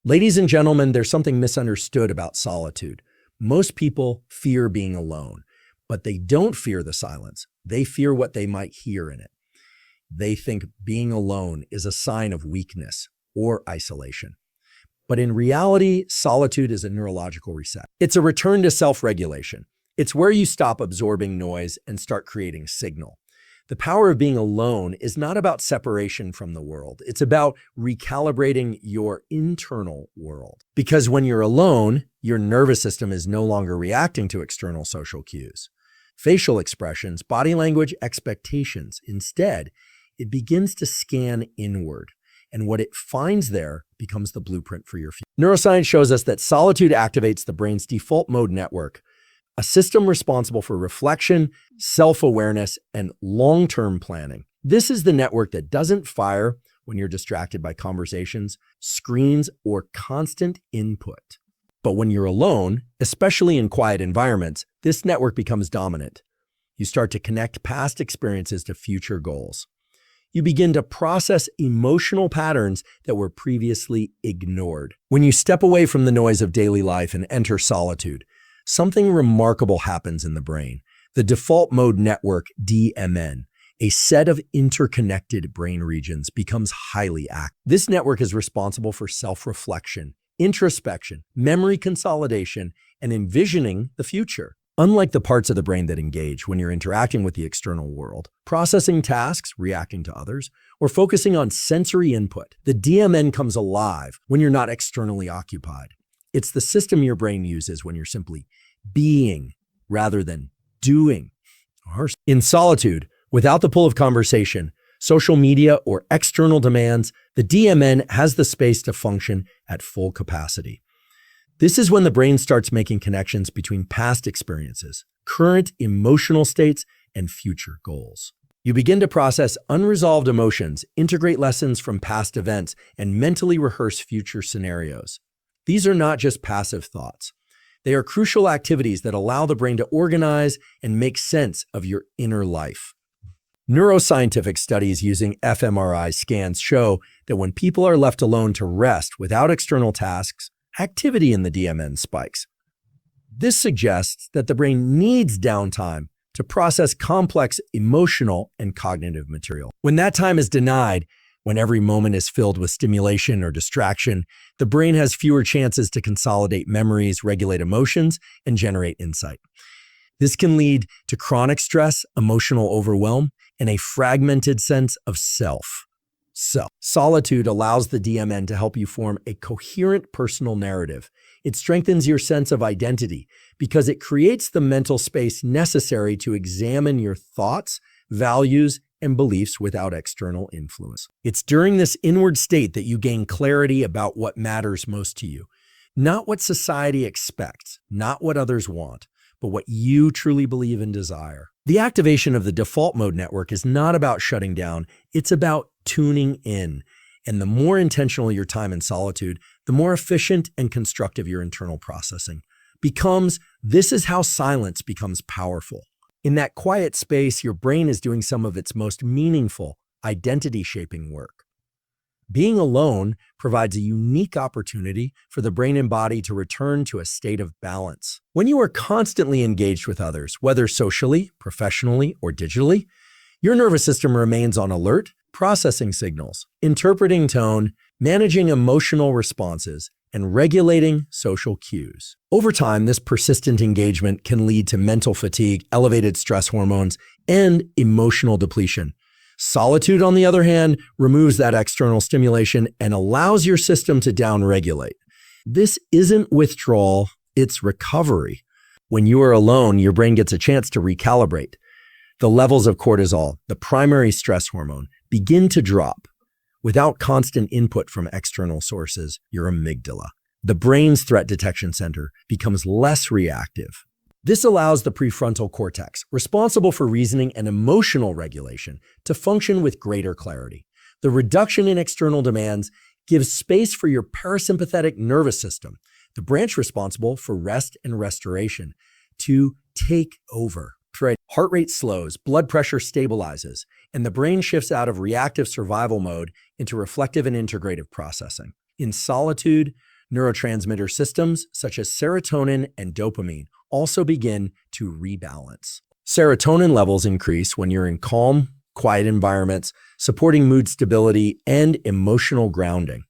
Ladies and gentlemen, there's something misunderstood about solitude. Most people fear being alone, but they don't fear the silence. They fear what they might hear in it. They think being alone is a sign of weakness or isolation. But in reality, solitude is a neurological reset. It's a return to self-regulation. It's where you stop absorbing noise and start creating signal. The power of being alone is not about separation from the world. It's about recalibrating your internal world. Because when you're alone, your nervous system is no longer reacting to external social cues, facial expressions, body language, expectations. Instead, it begins to scan inward. And what it finds there becomes the blueprint for your future. Neuroscience shows us that solitude activates the brain's default mode network, a system responsible for reflection, self-awareness, and long-term planning. This is the network that doesn't fire when you're distracted by conversations, screens, or constant input. But when you're alone, especially in quiet environments, this network becomes dominant. You start to connect past experiences to future goals. You begin to process emotional patterns that were previously ignored. When you step away from the noise of daily life and enter solitude, something remarkable happens in the brain. The default mode network, DMN, a set of interconnected brain regions, becomes highly active. This network is responsible for self-reflection, introspection, memory consolidation, and envisioning the future. Unlike the parts of the brain that engage when you're interacting with the external world, processing tasks, reacting to others, or focusing on sensory input, the DMN comes alive when you're not externally occupied. It's the system your brain uses when you're simply being rather than doing. In solitude, without the pull of conversation, social media, or external demands, the DMN has the space to function at full capacity. This is when the brain starts making connections between past experiences, current emotional states, and future goals. You begin to process unresolved emotions, integrate lessons from past events, and mentally rehearse future scenarios. These are not just passive thoughts. They are crucial activities that allow the brain to organize and make sense of your inner life. Neuroscientific studies using fMRI scans show that when people are left alone to rest without external tasks, activity in the DMN spikes. This suggests that the brain needs downtime to process complex emotional and cognitive material. When that time is denied, when every moment is filled with stimulation or distraction, the brain has fewer chances to consolidate memories, regulate emotions, and generate insight. This can lead to chronic stress, emotional overwhelm, and a fragmented sense of self. Solitude allows the DMN to help you form a coherent personal narrative. It strengthens your sense of identity because it creates the mental space necessary to examine your thoughts, values, and beliefs without external influence. It's during this inward state that you gain clarity about what matters most to you. Not what society expects, not what others want, but what you truly believe and desire. The activation of the default mode network is not about shutting down, it's about tuning in. And the more intentional your time in solitude, the more efficient and constructive your internal processing becomes. This is how silence becomes powerful. In that quiet space, your brain is doing some of its most meaningful identity-shaping work. Being alone provides a unique opportunity for the brain and body to return to a state of balance. When you are constantly engaged with others, whether socially, professionally, or digitally, your nervous system remains on alert, processing signals, interpreting tone, managing emotional responses, and regulating social cues. Over time, this persistent engagement can lead to mental fatigue, elevated stress hormones, and emotional depletion. Solitude, on the other hand, removes that external stimulation and allows your system to downregulate. This isn't withdrawal, it's recovery. When you are alone, your brain gets a chance to recalibrate. The levels of cortisol, the primary stress hormone, begin to drop. Without constant input from external sources, your amygdala, the brain's threat detection center, becomes less reactive. This allows the prefrontal cortex, responsible for reasoning and emotional regulation, to function with greater clarity. The reduction in external demands gives space for your parasympathetic nervous system, the branch responsible for rest and restoration, to take over. Heart rate slows, blood pressure stabilizes, and the brain shifts out of reactive survival mode into reflective and integrative processing. In solitude, Neurotransmitter systems such as serotonin and dopamine also begin to rebalance. Serotonin levels increase when you're in calm, quiet environments, supporting mood stability and emotional grounding.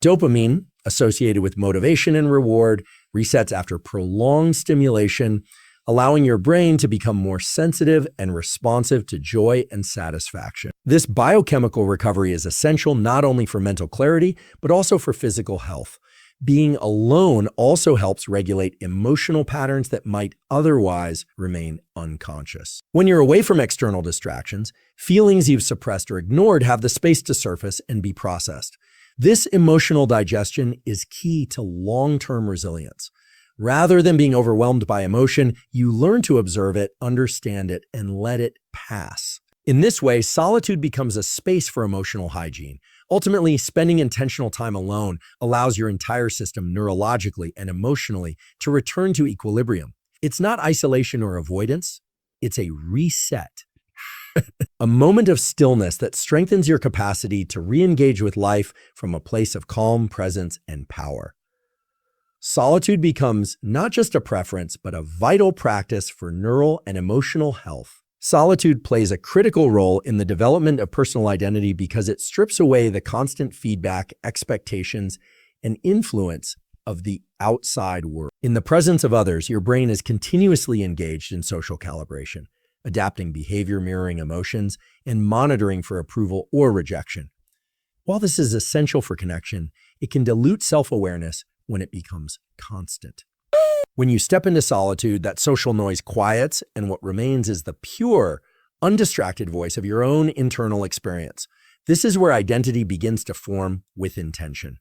Dopamine, associated with motivation and reward, resets after prolonged stimulation, allowing your brain to become more sensitive and responsive to joy and satisfaction. This biochemical recovery is essential not only for mental clarity, but also for physical health. Being alone also helps regulate emotional patterns that might otherwise remain unconscious. When you're away from external distractions, feelings you've suppressed or ignored have the space to surface and be processed. This emotional digestion is key to long-term resilience. Rather than being overwhelmed by emotion, you learn to observe it, understand it, and let it pass. In this way, solitude becomes a space for emotional hygiene. Ultimately, spending intentional time alone allows your entire system neurologically and emotionally to return to equilibrium. It's not isolation or avoidance, it's a reset. A moment of stillness that strengthens your capacity to re-engage with life from a place of calm, presence, and power. Solitude becomes not just a preference, but a vital practice for neural and emotional health. Solitude plays a critical role in the development of personal identity because it strips away the constant feedback, expectations, and influence of the outside world. In the presence of others, your brain is continuously engaged in social calibration, adapting behavior, mirroring emotions, and monitoring for approval or rejection. While this is essential for connection, it can dilute self-awareness when it becomes constant. When you step into solitude, that social noise quiets, and what remains is the pure, undistracted voice of your own internal experience. This is where identity begins to form with intention.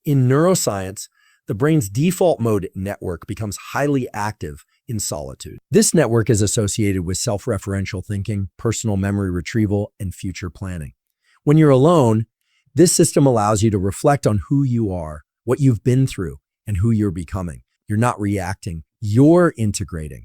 In neuroscience, the brain's default mode network becomes highly active in solitude. This network is associated with self-referential thinking, personal memory retrieval, and future planning. When you're alone, this system allows you to reflect on who you are, what you've been through, and who you're becoming. You're not reacting, you're integrating.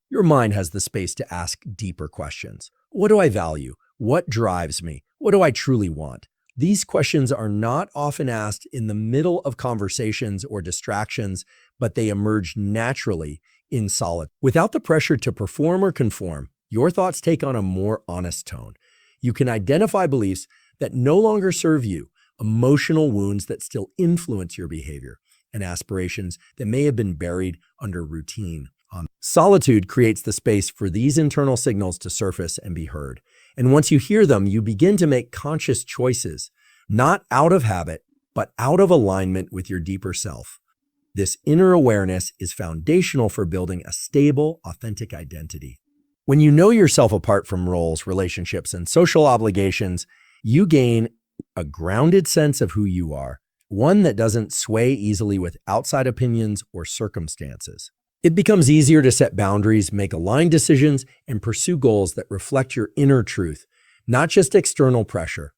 Your mind has the space to ask deeper questions. What do I value? What drives me? What do I truly want? These questions are not often asked in the middle of conversations or distractions, but they emerge naturally in solitude. Without the pressure to perform or conform, your thoughts take on a more honest tone. You can identify beliefs that no longer serve you, emotional wounds that still influence your behavior, and aspirations that may have been buried under routine. Solitude creates the space for these internal signals to surface and be heard. And once you hear them, you begin to make conscious choices, not out of habit, but out of alignment with your deeper self. This inner awareness is foundational for building a stable, authentic identity. When you know yourself apart from roles, relationships, and social obligations, you gain a grounded sense of who you are, one that doesn't sway easily with outside opinions or circumstances. It becomes easier to set boundaries, make aligned decisions, and pursue goals that reflect your inner truth, not just external pressure.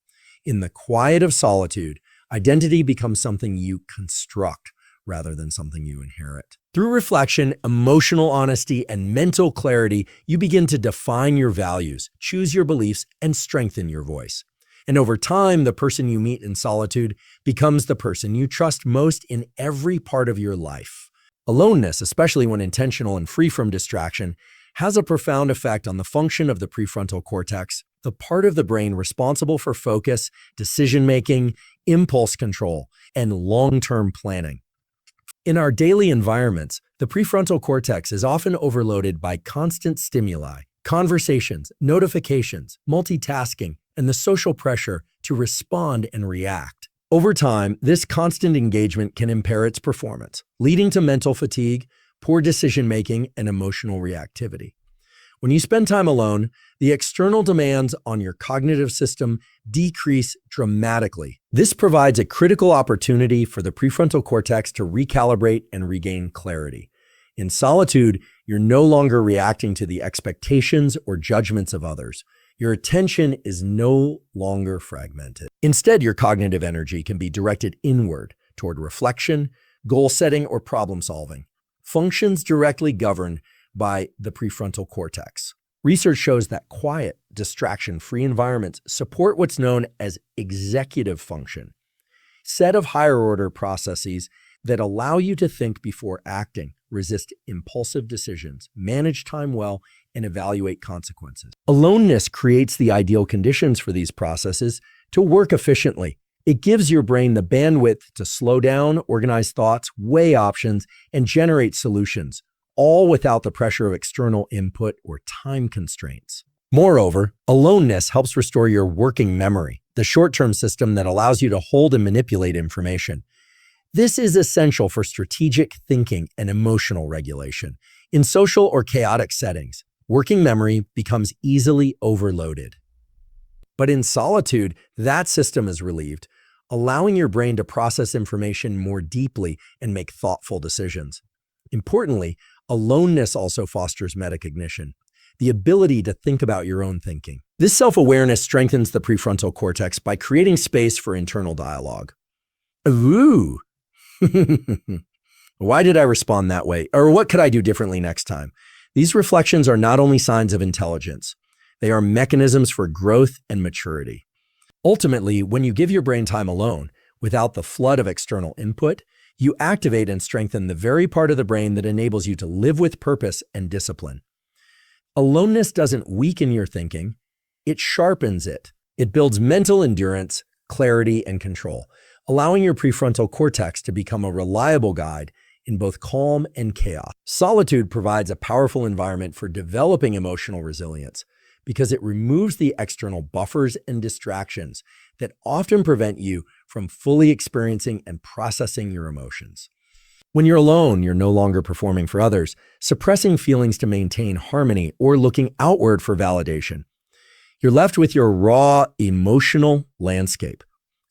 In the quiet of solitude, identity becomes something you construct rather than something you inherit. Through reflection, emotional honesty, and mental clarity, you begin to define your values, choose your beliefs, and strengthen your voice. And over time, the person you meet in solitude becomes the person you trust most in every part of your life. Aloneness, especially when intentional and free from distraction, has a profound effect on the function of the prefrontal cortex, the part of the brain responsible for focus, decision-making, impulse control, and long-term planning. In our daily environments, the prefrontal cortex is often overloaded by constant stimuli, conversations, notifications, multitasking, and the social pressure to respond and react. Over time, this constant engagement can impair its performance, leading to mental fatigue, poor decision-making, and emotional reactivity. When you spend time alone, the external demands on your cognitive system decrease dramatically. This provides a critical opportunity for the prefrontal cortex to recalibrate and regain clarity. In solitude, you're no longer reacting to the expectations or judgments of others. Your attention is no longer fragmented. Instead, your cognitive energy can be directed inward toward reflection, goal setting, or problem solving, functions directly governed by the prefrontal cortex. Research shows that quiet, distraction-free environments support what's known as executive function, set of higher-order processes that allow you to think before acting, resist impulsive decisions, manage time well, and evaluate consequences. Aloneness creates the ideal conditions for these processes to work efficiently. It gives your brain the bandwidth to slow down, organize thoughts, weigh options, and generate solutions, all without the pressure of external input or time constraints. Moreover, aloneness helps restore your working memory, the short-term system that allows you to hold and manipulate information. This is essential for strategic thinking and emotional regulation. In social or chaotic settings, working memory becomes easily overloaded. But in solitude, that system is relieved, allowing your brain to process information more deeply and make thoughtful decisions. Importantly, aloneness also fosters metacognition, the ability to think about your own thinking. This self-awareness strengthens the prefrontal cortex by creating space for internal dialogue. Ooh. Why did I respond that way? Or what could I do differently next time? These reflections are not only signs of intelligence, they are mechanisms for growth and maturity. Ultimately, when you give your brain time alone, without the flood of external input, you activate and strengthen the very part of the brain that enables you to live with purpose and discipline. Aloneness doesn't weaken your thinking, it sharpens it. It builds mental endurance, clarity, and control, allowing your prefrontal cortex to become a reliable guide in both calm and chaos. Solitude provides a powerful environment for developing emotional resilience because it removes the external buffers and distractions that often prevent you from fully experiencing and processing your emotions. When you're alone, you're no longer performing for others, suppressing feelings to maintain harmony, or looking outward for validation. You're left with your raw emotional landscape.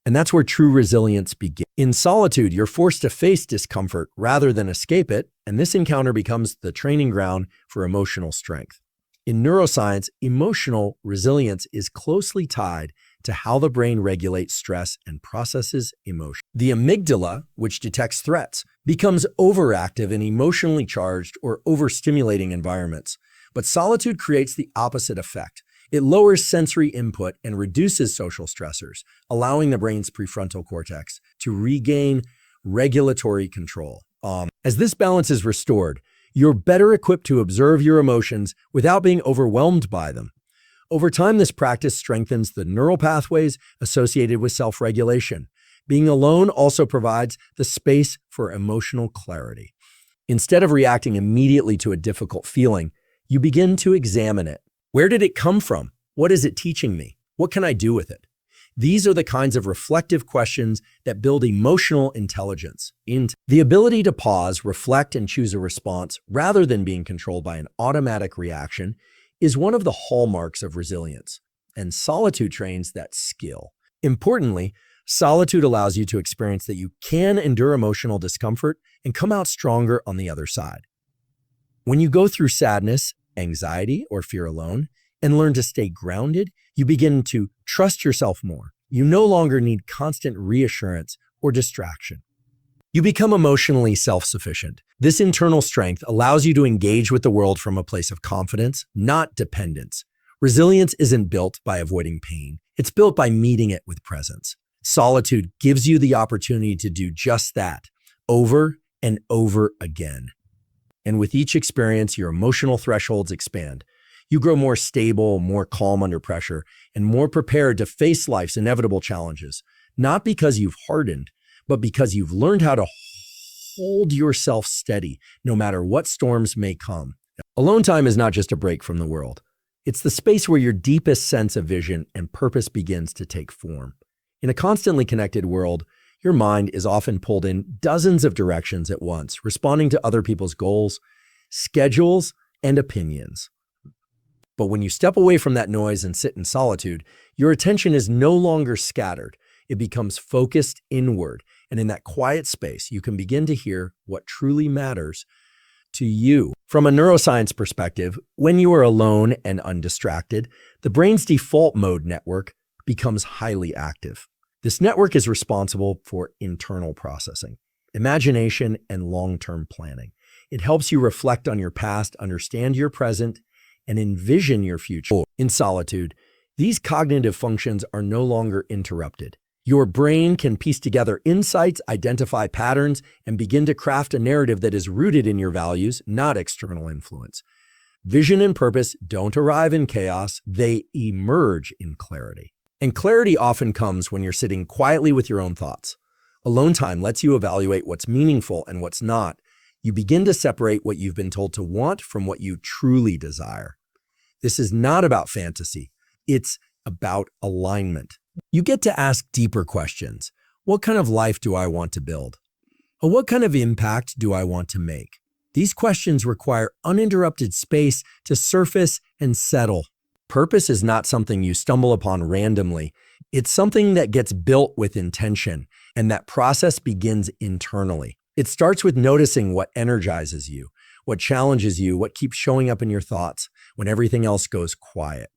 And that's where true resilience begins. In solitude, you're forced to face discomfort rather than escape it, and this encounter becomes the training ground for emotional strength. In neuroscience, emotional resilience is closely tied to how the brain regulates stress and processes emotion. The amygdala, which detects threats, becomes overactive in emotionally charged or overstimulating environments. But solitude creates the opposite effect. It lowers sensory input and reduces social stressors, allowing the brain's prefrontal cortex to regain regulatory control. As this balance is restored, you're better equipped to observe your emotions without being overwhelmed by them. Over time, this practice strengthens the neural pathways associated with self-regulation. Being alone also provides the space for emotional clarity. Instead of reacting immediately to a difficult feeling, you begin to examine it. Where did it come from? What is it teaching me? What can I do with it? These are the kinds of reflective questions that build emotional intelligence. The ability to pause, reflect, and choose a response rather than being controlled by an automatic reaction is one of the hallmarks of resilience, and solitude trains that skill. Importantly, solitude allows you to experience that you can endure emotional discomfort and come out stronger on the other side. When you go through sadness, anxiety, or fear alone, and learn to stay grounded, you begin to trust yourself more. You no longer need constant reassurance or distraction. You become emotionally self-sufficient. This internal strength allows you to engage with the world from a place of confidence, not dependence. Resilience isn't built by avoiding pain. It's built by meeting it with presence. Solitude gives you the opportunity to do just that, over and over again. And with each experience, your emotional thresholds expand. You grow more stable, more calm under pressure, and more prepared to face life's inevitable challenges, not because you've hardened, but because you've learned how to hold yourself steady, no matter what storms may come. Alone time is not just a break from the world. It's the space where your deepest sense of vision and purpose begins to take form. In a constantly connected world, your mind is often pulled in dozens of directions at once, responding to other people's goals, schedules, and opinions. But when you step away from that noise and sit in solitude, your attention is no longer scattered. It becomes focused inward. And in that quiet space, you can begin to hear what truly matters to you. From a neuroscience perspective, when you are alone and undistracted, the brain's default mode network becomes highly active. This network is responsible for internal processing, imagination, and long-term planning. It helps you reflect on your past, understand your present, and envision your future. In solitude, these cognitive functions are no longer interrupted. Your brain can piece together insights, identify patterns, and begin to craft a narrative that is rooted in your values, not external influence. Vision and purpose don't arrive in chaos, they emerge in clarity. And clarity often comes when you're sitting quietly with your own thoughts. Alone time lets you evaluate what's meaningful and what's not. You begin to separate what you've been told to want from what you truly desire. This is not about fantasy. It's about alignment. You get to ask deeper questions. What kind of life do I want to build? Or what kind of impact do I want to make? These questions require uninterrupted space to surface and settle. Purpose is not something you stumble upon randomly. It's something that gets built with intention, and that process begins internally. It starts with noticing what energizes you, what challenges you, what keeps showing up in your thoughts when everything else goes quiet.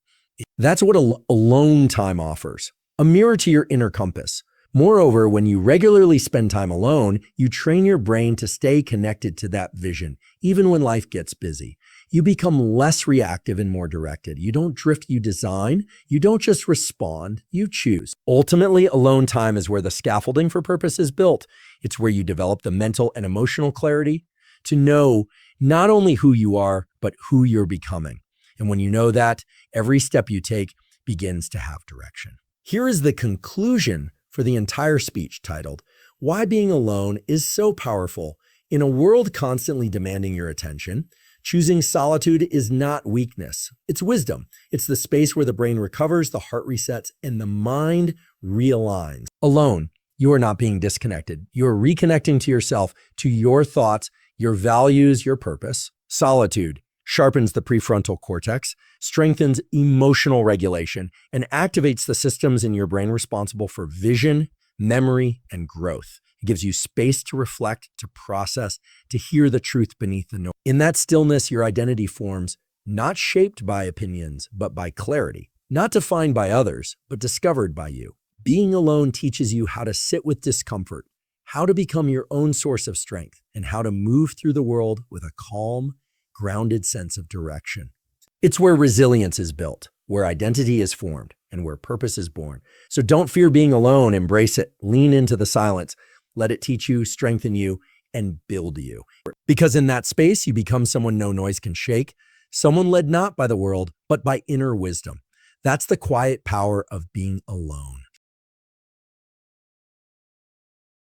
That's what alone time offers, a mirror to your inner compass. Moreover, when you regularly spend time alone, you train your brain to stay connected to that vision, even when life gets busy. You become less reactive and more directed. You don't drift, you design. You don't just respond, you choose. Ultimately, alone time is where the scaffolding for purpose is built. It's where you develop the mental and emotional clarity to know not only who you are, but who you're becoming. And when you know that, every step you take begins to have direction. Here is the conclusion for the entire speech, titled, "Why Being Alone is So Powerful. In a world constantly demanding your attention, choosing solitude is not weakness. It's wisdom. It's the space where the brain recovers, the heart resets, and the mind realigns." Alone, you are not being disconnected. You are reconnecting to yourself, to your thoughts, your values, your purpose. Solitude sharpens the prefrontal cortex, strengthens emotional regulation, and activates the systems in your brain responsible for vision, memory, and growth. It gives you space to reflect, to process, to hear the truth beneath the noise. In that stillness, your identity forms, not shaped by opinions, but by clarity, not defined by others, but discovered by you. Being alone teaches you how to sit with discomfort, how to become your own source of strength, and how to move through the world with a calm, grounded sense of direction. It's where resilience is built, where identity is formed, and where purpose is born. So don't fear being alone, embrace it, lean into the silence, let it teach you, strengthen you, and build you. Because in that space, you become someone no noise can shake, someone led not by the world, but by inner wisdom. That's the quiet power of being alone.